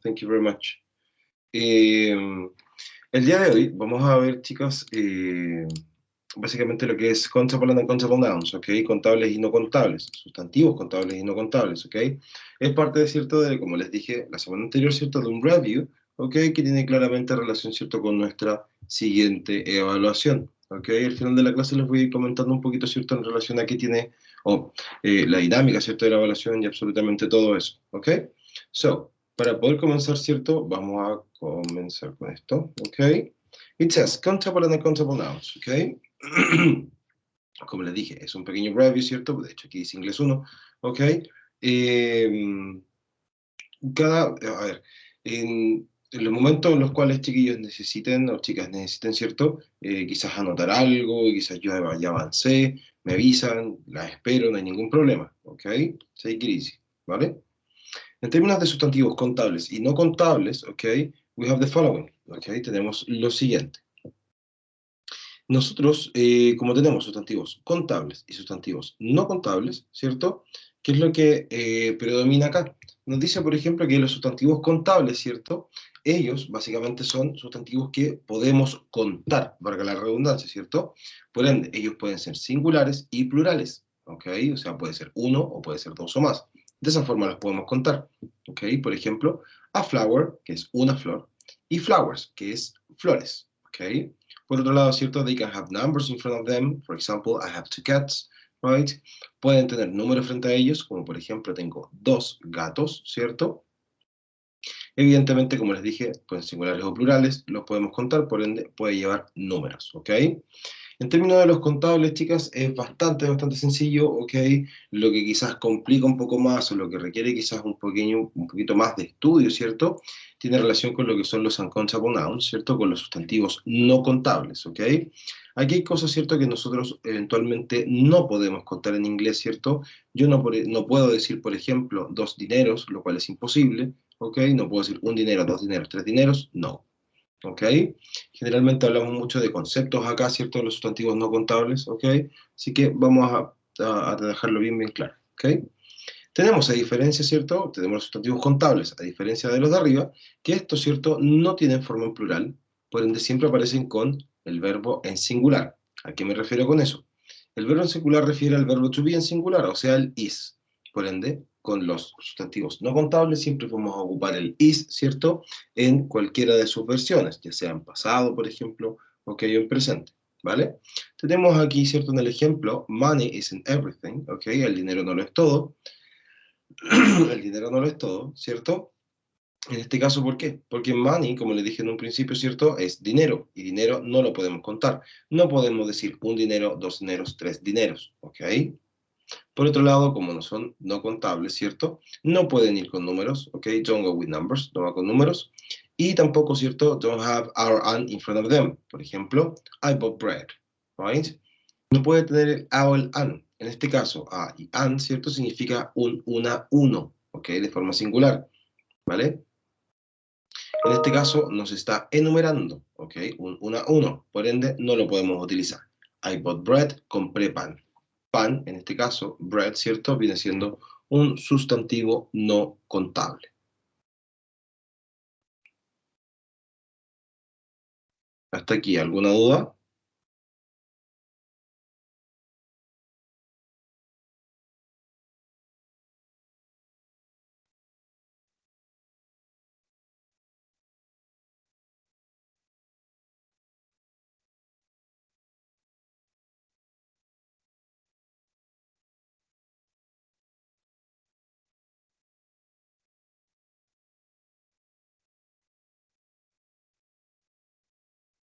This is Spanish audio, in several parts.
Thank you very much. El día de hoy vamos a ver, chicas, básicamente lo que es countable and uncountable nouns, ¿ok? Contables y no contables, sustantivos contables y no contables, ¿ok? Es parte, de cierto, de, como les dije la semana anterior, ¿cierto? De un review, ¿ok? Que tiene claramente relación, ¿cierto? Con nuestra siguiente evaluación, ¿ok? Al final de la clase les voy a ir comentando un poquito, ¿cierto? En relación a qué tiene, la dinámica, ¿cierto? De la evaluación y absolutamente todo eso, ¿ok? So, para poder comenzar, ¿cierto? Vamos a comenzar con esto, ¿ok? It says countable and uncountable nouns, ¿ok? Como les dije, es un pequeño review, ¿cierto? De hecho, aquí dice inglés 1, ¿ok? A ver, en los momentos en los cuales chiquillos necesiten, o chicas necesiten, ¿cierto? Quizás anotar algo, quizás yo ya avancé, me avisan, las espero, no hay ningún problema, ¿ok? Take it easy, ¿vale? En términos de sustantivos contables y no contables, ¿ok? We have the following, ¿ok? Tenemos lo siguiente. Nosotros, como tenemos sustantivos contables y sustantivos no contables, ¿cierto? ¿Qué es lo que predomina acá? Nos dice, por ejemplo, que los sustantivos contables, ¿cierto? Ellos básicamente son sustantivos que podemos contar, valga la redundancia, ¿cierto? Por ende, ellos pueden ser singulares y plurales, ¿ok? O sea, puede ser uno o puede ser dos o más. De esa forma los podemos contar, ¿ok? Por ejemplo, a flower, que es una flor, y flowers, que es flores, ¿ok? Por otro lado, ¿cierto? They can have numbers in front of them. For example, I have two cats, right? Pueden tener números frente a ellos, como por ejemplo, tengo dos gatos, ¿cierto? Evidentemente, como les dije, pueden ser singulares o plurales, los podemos contar, por ende, puede llevar números, ¿ok? En términos de los contables, chicas, es bastante sencillo, ¿ok? Lo que quizás complica un poco más o lo que requiere quizás un poquito más de estudio, ¿cierto? Tiene relación con lo que son los uncountable nouns, ¿cierto? Con los sustantivos no contables, ¿ok? Aquí hay cosas, ¿cierto? Que nosotros eventualmente no podemos contar en inglés, ¿cierto? Yo no puedo decir, por ejemplo, dos dineros, lo cual es imposible, ¿ok? No puedo decir un dinero, dos dineros, tres dineros, no. ¿Ok? Generalmente hablamos mucho de conceptos acá, ¿cierto? Los sustantivos no contables, ¿ok? Así que vamos a dejarlo bien claro, ¿ok? Tenemos a diferencia, ¿cierto? Tenemos los sustantivos contables, a diferencia de los de arriba, que estos, ¿cierto? No tienen forma en plural, por ende siempre aparecen con el verbo en singular. ¿A qué me refiero con eso? El verbo en singular refiere al verbo to be en singular, o sea, el is. Por ende, con los sustantivos no contables siempre vamos a ocupar el is, ¿cierto? En cualquiera de sus versiones, ya sea en pasado, por ejemplo, o que en presente, ¿vale? Tenemos aquí, ¿cierto? En el ejemplo, money isn't everything, ¿ok? El dinero no lo es todo. El dinero no lo es todo, ¿cierto? En este caso, ¿por qué? Porque money, como le dije en un principio, ¿cierto? Es dinero, y dinero no lo podemos contar. No podemos decir un dinero, dos dineros, tres dineros, ¿ok? Por otro lado, como no son no contables, ¿cierto? No pueden ir con números, ¿ok? Don't go with numbers, no va con números. Y tampoco, ¿cierto? Don't have our and in front of them. Por ejemplo, I bought bread, right? No puede tener el a o el an. En este caso, a y an, ¿cierto? Significa un, una, uno, ¿ok? De forma singular, ¿vale? En este caso nos está enumerando, ¿ok? Un, una, uno. Por ende, no lo podemos utilizar. I bought bread, compré pan. Pan, en este caso, bread, ¿cierto? Viene siendo un sustantivo no contable. ¿Hasta aquí alguna duda?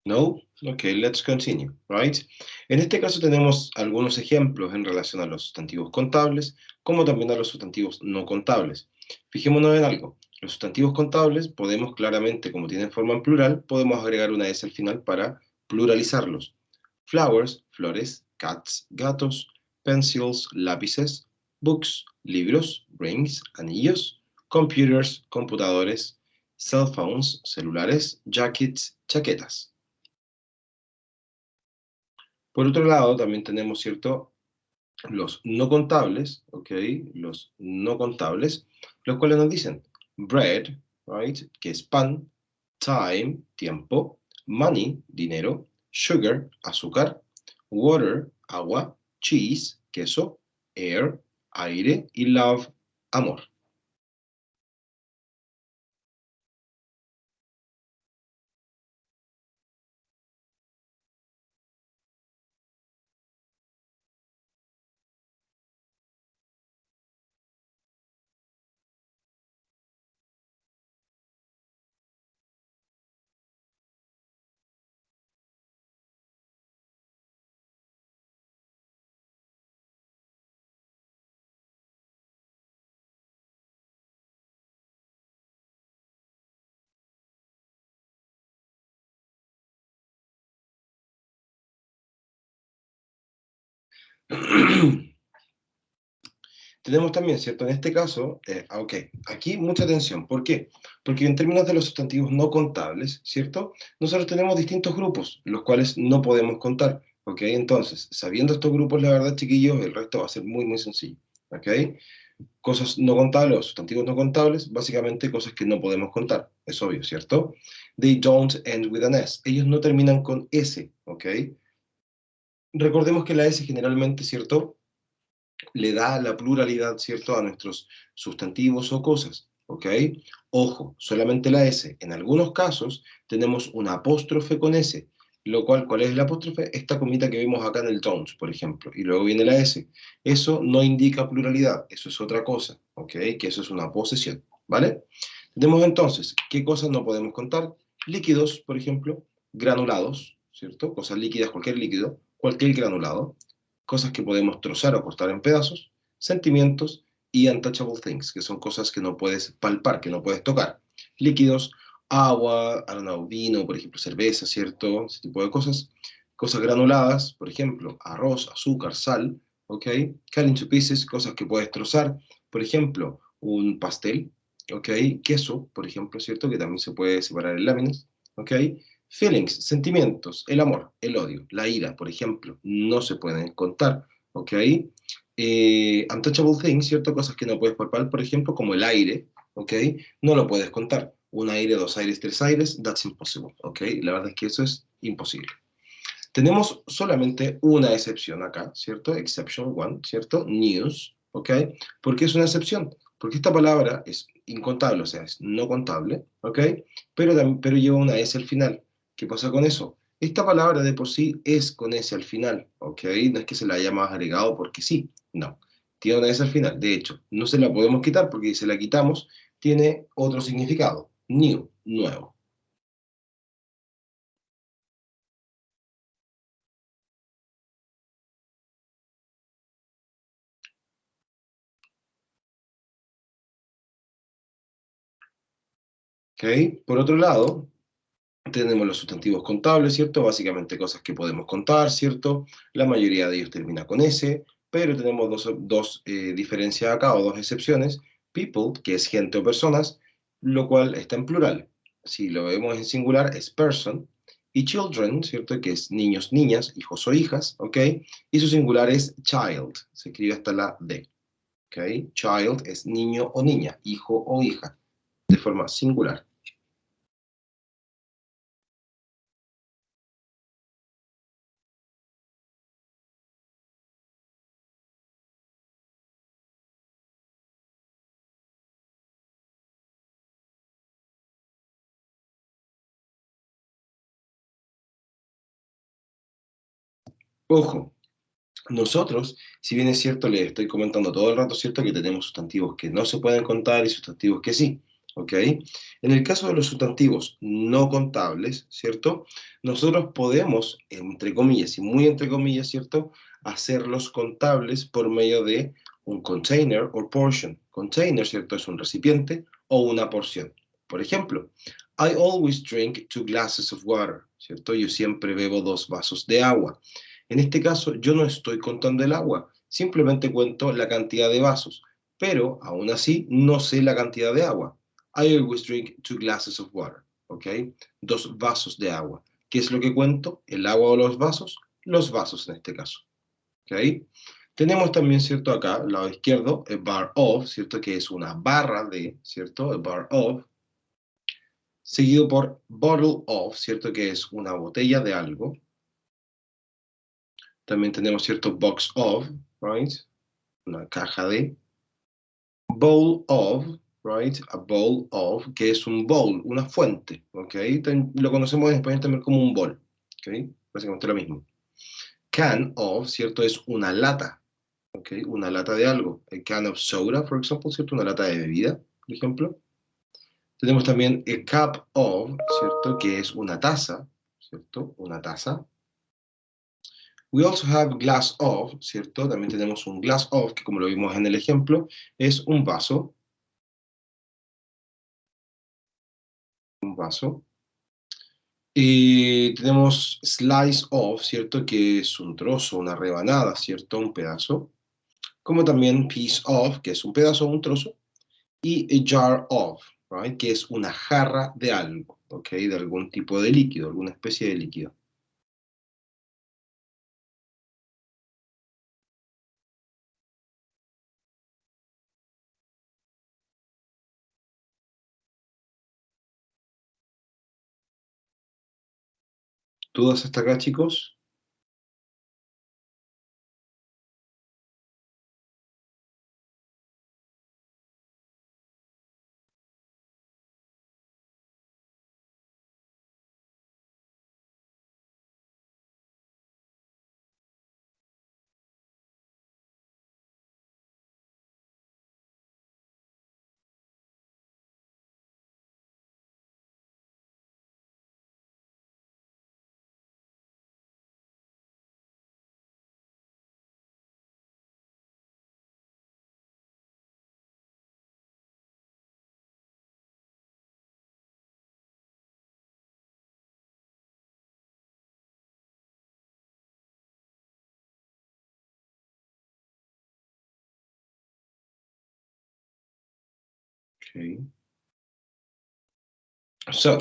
No? Ok, let's continue, right? En este caso tenemos algunos ejemplos en relación a los sustantivos contables, como también a los sustantivos no contables. Fijémonos en algo. Los sustantivos contables podemos claramente, como tienen forma en plural, podemos agregar una S al final para pluralizarlos. Flowers, flores, cats, gatos, pencils, lápices, books, libros, rings, anillos, computers, computadores, cell phones, celulares, jackets, chaquetas. Por otro lado, también tenemos, ¿cierto? Los no contables, ¿ok? Los no contables, los cuales nos dicen bread, right? Que es pan, time, tiempo, money, dinero, sugar, azúcar, water, agua, cheese, queso, air, aire y love, amor. Tenemos también, ¿cierto? En este caso, ok, aquí mucha atención. ¿Por qué? Porque en términos de los sustantivos no contables, ¿cierto? Nosotros tenemos distintos grupos, los cuales no podemos contar, ¿ok? Entonces, sabiendo estos grupos, la verdad, chiquillos, el resto va a ser muy, muy sencillo, ¿ok? Cosas no contables o sustantivos no contables, básicamente cosas que no podemos contar, es obvio, ¿cierto? They don't end with an S. Ellos no terminan con S, ¿ok? Recordemos que la S generalmente, ¿cierto? Le da la pluralidad, ¿cierto?, a nuestros sustantivos o cosas, ¿ok? Ojo, solamente la S. En algunos casos tenemos una apóstrofe con S, lo cual, ¿cuál es el apóstrofe? Esta comita que vemos acá en el don't, por ejemplo, y luego viene la S. Eso no indica pluralidad, eso es otra cosa, ¿ok? Que eso es una posesión, ¿vale? Tenemos entonces, ¿qué cosas no podemos contar? Líquidos, por ejemplo, granulados, ¿cierto? Cosas líquidas, cualquier líquido, cualquier granulado, cosas que podemos trozar o cortar en pedazos, sentimientos y untouchable things, que son cosas que no puedes palpar, que no puedes tocar. Líquidos, agua, I don't know, vino, por ejemplo, cerveza, ¿cierto? Ese tipo de cosas. Cosas granuladas, por ejemplo, arroz, azúcar, sal, ¿ok? Cut into pieces, cosas que puedes trozar, por ejemplo, un pastel, ¿ok? Queso, por ejemplo, ¿cierto? Que también se puede separar en láminas, ¿ok? Feelings, sentimientos, el amor, el odio, la ira, por ejemplo, no se pueden contar, ¿ok? Untouchable things, ¿cierto? Cosas que no puedes palpar, por ejemplo, como el aire, ¿ok? No lo puedes contar. Un aire, dos aires, tres aires, that's impossible, ¿ok? La verdad es que eso es imposible. Tenemos solamente una excepción acá, ¿cierto? Exception one, ¿cierto? News, ¿ok? ¿Por qué es una excepción? Porque esta palabra es incontable, o sea, es no contable, ¿ok? Pero lleva una S al final. ¿Qué pasa con eso? Esta palabra de por sí es con S al final, ¿ok? No es que se la hayamos agregado porque sí, no. Tiene una S al final. De hecho, no se la podemos quitar porque si se la quitamos, tiene otro significado. New, nuevo. ¿Ok? Por otro lado, tenemos los sustantivos contables, ¿cierto? Básicamente cosas que podemos contar, ¿cierto? La mayoría de ellos termina con S, pero tenemos dos diferencias acá o dos excepciones. People, que es gente o personas, lo cual está en plural. Si lo vemos en singular es person. Y children, ¿cierto? Que es niños, niñas, hijos o hijas, ¿ok? Y su singular es child, se escribe hasta la D, ¿ok? Child es niño o niña, hijo o hija, de forma singular. Ojo, nosotros, si bien es cierto, les estoy comentando todo el rato, ¿cierto? Que tenemos sustantivos que no se pueden contar y sustantivos que sí, ¿ok? En el caso de los sustantivos no contables, ¿cierto? Nosotros podemos, entre comillas y muy entre comillas, ¿cierto? Hacerlos contables por medio de un container o portion. Container, ¿cierto? Es un recipiente o una porción. Por ejemplo, I always drink 2 glasses of water, ¿cierto? Yo siempre bebo 2 vasos de agua. En este caso, yo no estoy contando el agua, simplemente cuento la cantidad de vasos, pero aún así no sé la cantidad de agua. I always drink 2 glasses of water, ¿ok? 2 vasos de agua. ¿Qué es lo que cuento? ¿El agua o los vasos? Los vasos en este caso, ¿ok? Tenemos también, ¿cierto? Acá, al lado izquierdo, a bar of, ¿cierto? Que es una barra de, ¿cierto? A bar of. seguido por bottle of, ¿cierto? Que es una botella de algo. También tenemos, ¿cierto? Box of, right? Una caja de. Bowl of, right? A bowl of, que es un bowl, una fuente, ¿ok? Lo conocemos en español también como un bol, ¿ok? Básicamente lo mismo. Can of, ¿cierto? Es una lata, ¿ok? Una lata de algo. A can of soda, por ejemplo, ¿cierto? Una lata de bebida, por ejemplo. Tenemos también a cup of, ¿cierto? Que es una taza, ¿cierto? Una taza. We also have glass of, ¿cierto? También tenemos un glass of, que como lo vimos en el ejemplo, es un vaso, un vaso. Y tenemos slice of, ¿cierto? Que es un trozo, una rebanada, ¿cierto? Un pedazo. Como también piece of, que es un pedazo o un trozo. Y a jar of, right? Que es una jarra de algo, ¿ok? De algún tipo de líquido, alguna especie de líquido. ¿Dudas hasta acá, chicos? Ok. So,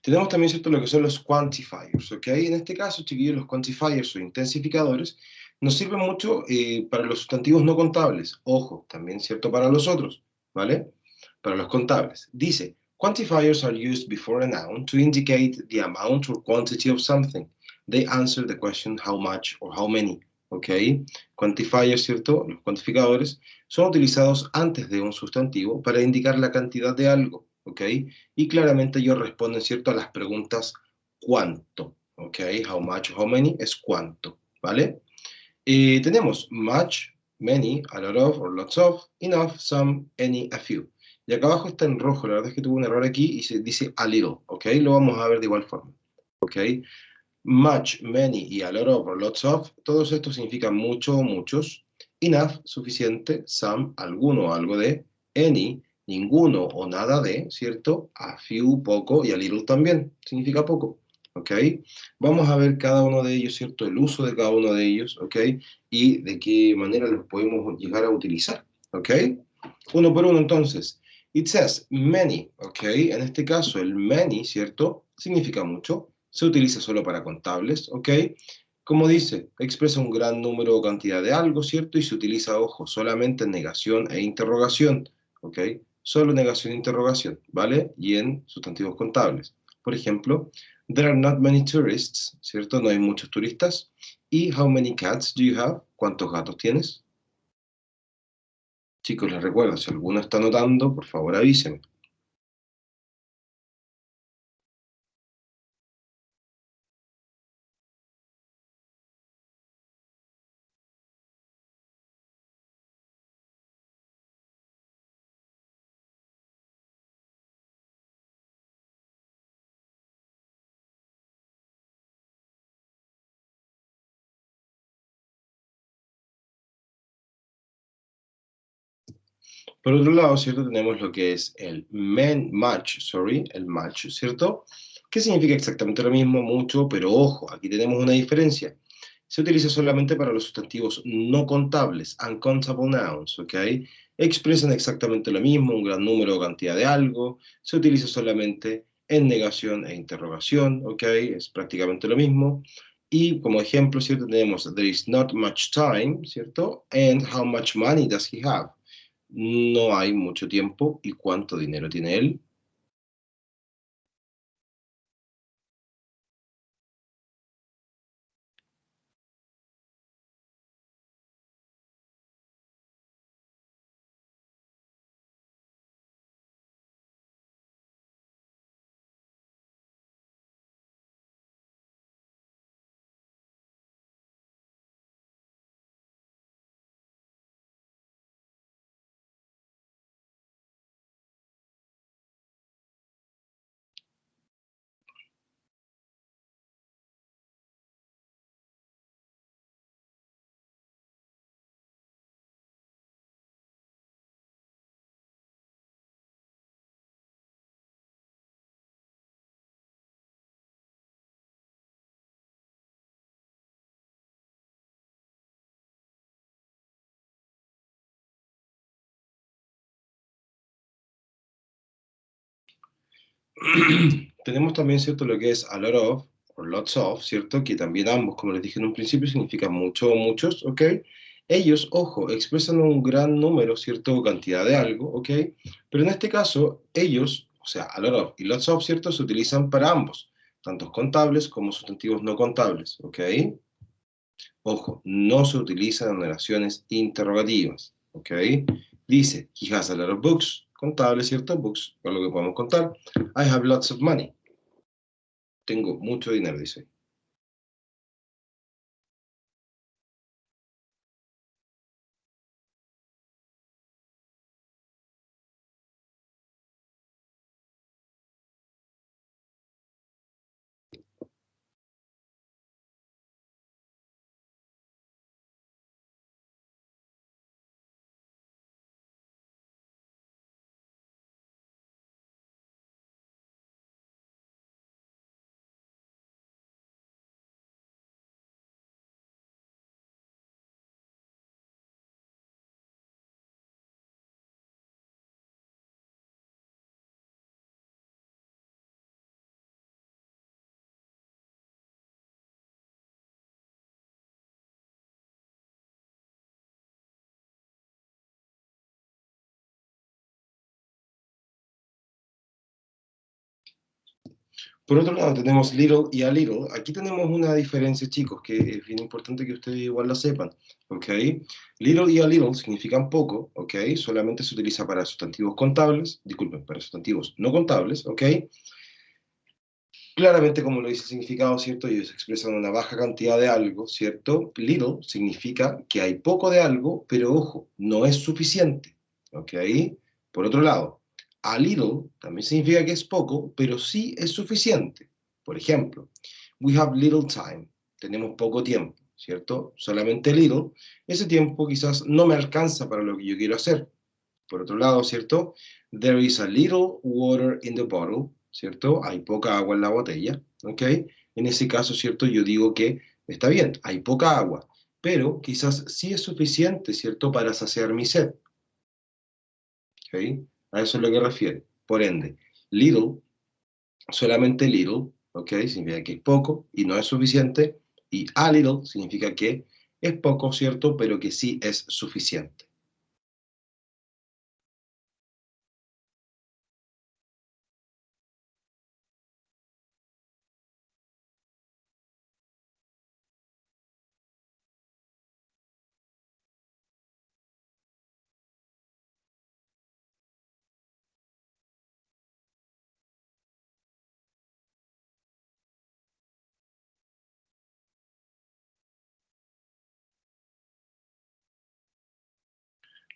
tenemos también, ¿cierto? Lo que son los quantifiers, ¿ok? En este caso, chiquillos, los quantifiers o intensificadores nos sirven mucho para los sustantivos no contables. Ojo, también, ¿cierto? Para los otros, ¿vale? Para los contables. Dice, quantifiers are used before a noun to indicate the amount or quantity of something. They answer the question how much or how many, ¿ok? Quantifiers, ¿cierto? Los cuantificadores son utilizados antes de un sustantivo para indicar la cantidad de algo, ¿ok? Y claramente ellos responden, ¿cierto? A las preguntas ¿cuánto? ¿Ok? How much, how many es cuánto, ¿vale? Tenemos much, many, a lot of or lots of, enough, some, any, a few. Y acá abajo está en rojo, la verdad es que tuve un error aquí y se dice a little, ¿ok? Lo vamos a ver de igual forma, ¿ok? Much, many y a lot of or lots of, todos estos significan mucho o muchos. Enough, suficiente. Some, alguno o algo de. Any, ninguno o nada de, ¿cierto? A few, poco. Y a little también, significa poco. ¿Ok? Vamos a ver cada uno de ellos, ¿cierto? El uso de cada uno de ellos, ¿ok? Y de qué manera los podemos llegar a utilizar. ¿Ok? Uno por uno, entonces. It says many, ¿ok? En este caso, el many, ¿cierto? Significa mucho. Se utiliza solo para contables, ¿ok? Como dice, expresa un gran número o cantidad de algo, ¿cierto? Y se utiliza, ojo, solamente en negación e interrogación, ¿ok? Solo negación e interrogación, ¿vale? Y en sustantivos contables. Por ejemplo, there are not many tourists, ¿cierto? No hay muchos turistas. ¿Y how many cats do you have? ¿Cuántos gatos tienes? Chicos, les recuerdo, si alguno está notando, por favor avísenme. Por otro lado, ¿cierto? Tenemos lo que es el el match, ¿cierto? Que significa exactamente lo mismo, mucho, pero ojo, aquí tenemos una diferencia. Se utiliza solamente para los sustantivos no contables, uncountable nouns, ¿ok? Expresan exactamente lo mismo, un gran número o cantidad de algo. Se utiliza solamente en negación e interrogación, ¿ok? Es prácticamente lo mismo. Y como ejemplo, ¿cierto? Tenemos there is not much time, ¿cierto? And how much money does he have? No hay mucho tiempo. ¿Y cuánto dinero tiene él? Tenemos también, ¿cierto?, lo que es a lot of, o lots of, ¿cierto? Que también ambos, como les dije en un principio, significan mucho o muchos, ¿ok? Ellos, ojo, expresan un gran número, ¿cierto?, o cantidad de algo, ¿ok? Pero en este caso, ellos, o sea, a lot of y lots of, ¿cierto?, se utilizan para ambos, tanto contables como sustantivos no contables, ¿ok? Ojo, no se utilizan en oraciones interrogativas, ¿ok? Dice, he has a lot of books, contable, ¿cierto? Books, con lo que podemos contar. I have lots of money. Tengo mucho dinero, dice. Por otro lado, tenemos little y a little. Aquí tenemos una diferencia, chicos, que es bien importante que ustedes igual la sepan, ¿ok? Little y a little significan poco, ¿ok? Solamente se utiliza para sustantivos contables, disculpen, para sustantivos no contables, ¿ok? Claramente, como lo dice el significado, ¿cierto? Ellos expresan una baja cantidad de algo, ¿cierto? Little significa que hay poco de algo, pero ojo, no es suficiente, ¿ok? Por otro lado, a little también significa que es poco, pero sí es suficiente. Por ejemplo, we have little time, tenemos poco tiempo, ¿cierto? Solamente little, ese tiempo quizás no me alcanza para lo que yo quiero hacer. Por otro lado, ¿cierto? There is a little water in the bottle, ¿cierto? Hay poca agua en la botella, ¿ok? En ese caso, ¿cierto? Yo digo que está bien, hay poca agua, pero quizás sí es suficiente, ¿cierto? Para saciar mi sed, ¿ok? A eso es lo que refiere. Por ende, little, solamente little, ¿ok? Significa que es poco y no es suficiente, y a little significa que es poco, ¿cierto? Pero que sí es suficiente.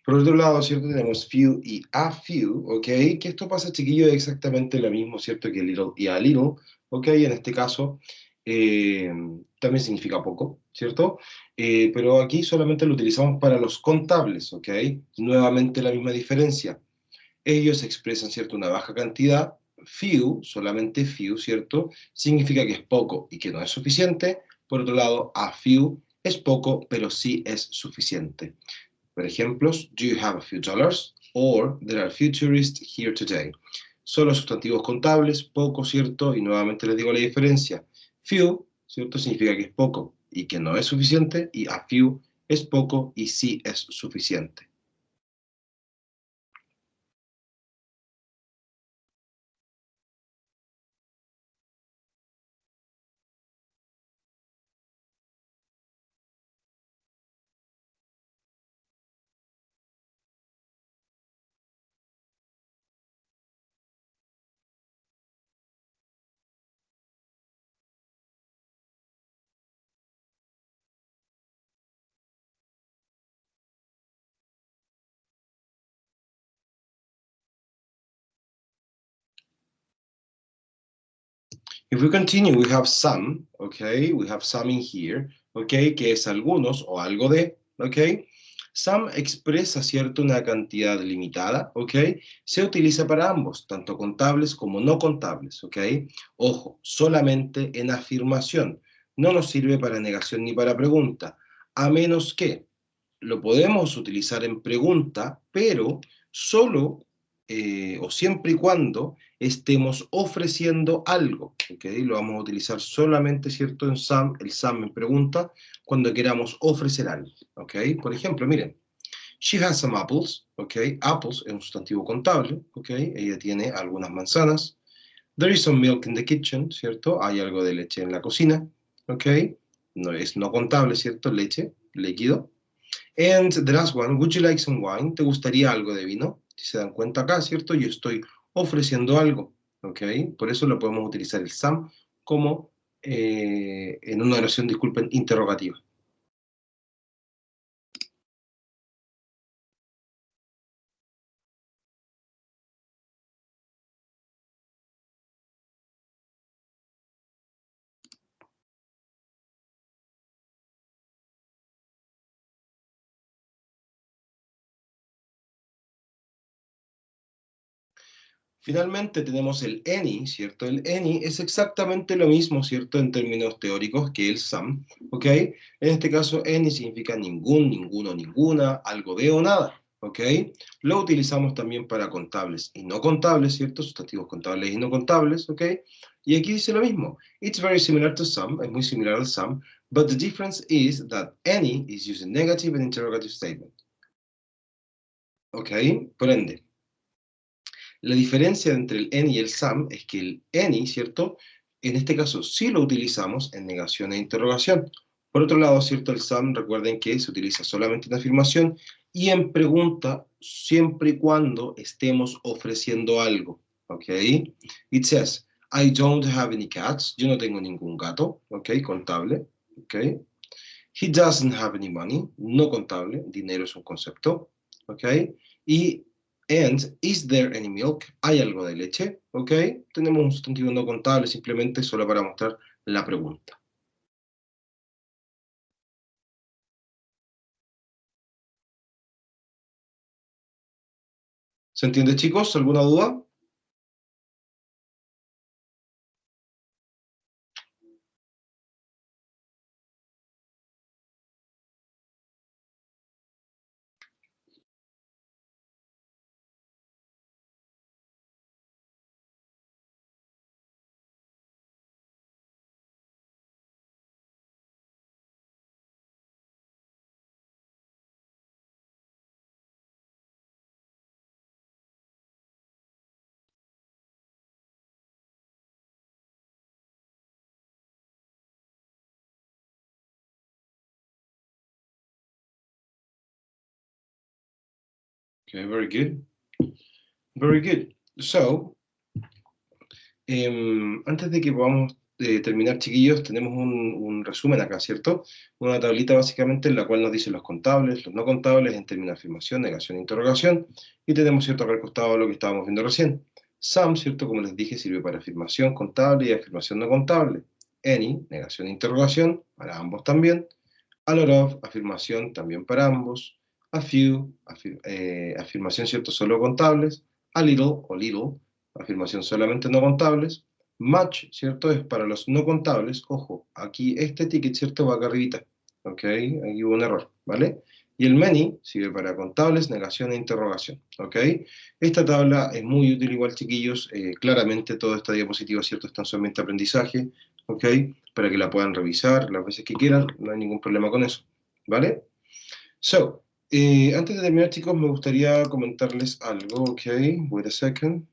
Por otro lado, ¿cierto? Tenemos few y a few, ¿ok? Que esto pasa, chiquillo, es exactamente lo mismo, ¿cierto? Que little y a little, ¿ok? En este caso, eh, también significa poco, ¿cierto? Pero aquí solamente lo utilizamos para los contables, ¿ok? Nuevamente la misma diferencia. Ellos expresan, ¿cierto? Una baja cantidad. Few, solamente few, ¿cierto? Significa que es poco y que no es suficiente. Por otro lado, a few es poco, pero sí es suficiente. Por ejemplos, do you have a few dollars? Or there are few tourists here today. Son los sustantivos contables, poco, ¿cierto? Y nuevamente les digo la diferencia. Few, ¿cierto? Significa que es poco y que no es suficiente, y a few es poco y sí es suficiente. If we continue, we have some, okay? We have some in here, okay? Que es algunos o algo de, okay? Some expresa, ¿cierto? Una cantidad limitada, okay? Se utiliza para ambos, tanto contables como no contables, okay? Ojo, solamente en afirmación. No nos sirve para negación ni para pregunta, a menos que lo podemos utilizar en pregunta, pero solo o siempre y cuando estemos ofreciendo algo, ¿ok? Lo vamos a utilizar solamente, ¿cierto? En SAM, el SAM en pregunta, cuando queramos ofrecer algo, ¿ok? Por ejemplo, miren, she has some apples, ¿ok? Apples es un sustantivo contable, ¿ok? Ella tiene algunas manzanas. There is some milk in the kitchen, ¿cierto? Hay algo de leche en la cocina, ¿ok? No es no contable, ¿cierto? Leche, líquido. And the last one, would you like some wine? ¿Te gustaría algo de vino? Si se dan cuenta acá, ¿cierto? Yo estoy ofreciendo algo, ¿ok? Por eso lo podemos utilizar el SAM como en una oración, disculpen, interrogativa. Finalmente tenemos el any, ¿cierto? El any es exactamente lo mismo, ¿cierto? En términos teóricos que el some, ¿ok? En este caso, any significa ningún, ninguno, ninguna, algo de o nada, ¿ok? Lo utilizamos también para contables y no contables, ¿cierto? Sustantivos contables y no contables, ¿ok? Y aquí dice lo mismo. It's very similar to some, es muy similar al some, but the difference is that any is using negative and interrogative statement, ¿ok? Por ende. La diferencia entre el any y el some es que el any, ¿cierto? En este caso sí lo utilizamos en negación e interrogación. Por otro lado, ¿cierto? El some, recuerden que se utiliza solamente en afirmación y en pregunta siempre y cuando estemos ofreciendo algo. ¿Ok? It says, I don't have any cats. Yo no tengo ningún gato. ¿Ok? Contable. ¿Ok? He doesn't have any money. No contable. Dinero es un concepto. ¿Ok? Y and is there any milk? ¿Hay algo de leche? ¿Ok? Tenemos un sustantivo no contable simplemente solo para mostrar la pregunta. ¿Se entiende, chicos? ¿Alguna duda? Okay, very good. Very good. So, antes de que podamos terminar, chiquillos, tenemos un resumen acá, ¿cierto? Una tablita básicamente en la cual nos dicen los contables, los no contables, en términos de afirmación, negación e interrogación, y tenemos, ¿cierto?, acá al costado lo que estábamos viendo recién. Some, ¿cierto?, como les dije, sirve para afirmación contable y afirmación no contable. Any, negación e interrogación, para ambos también. A lot of, afirmación también para ambos. A few, afirmación, ¿cierto?, solo contables. A little o little, afirmación solamente no contables. Much, ¿cierto? Es para los no contables. Ojo, aquí este ticket, ¿cierto? Va acá arribita. ¿Ok? Aquí hubo un error, ¿vale? Y el many sirve para contables, negación e interrogación. ¿Ok? Esta tabla es muy útil igual, chiquillos. Claramente toda esta diapositiva, ¿cierto? Está en su ambiente de aprendizaje. ¿Ok? Para que la puedan revisar las veces que quieran. No hay ningún problema con eso. ¿Vale? So, antes de terminar, chicos, me gustaría comentarles algo. ¿Ok? Wait a second.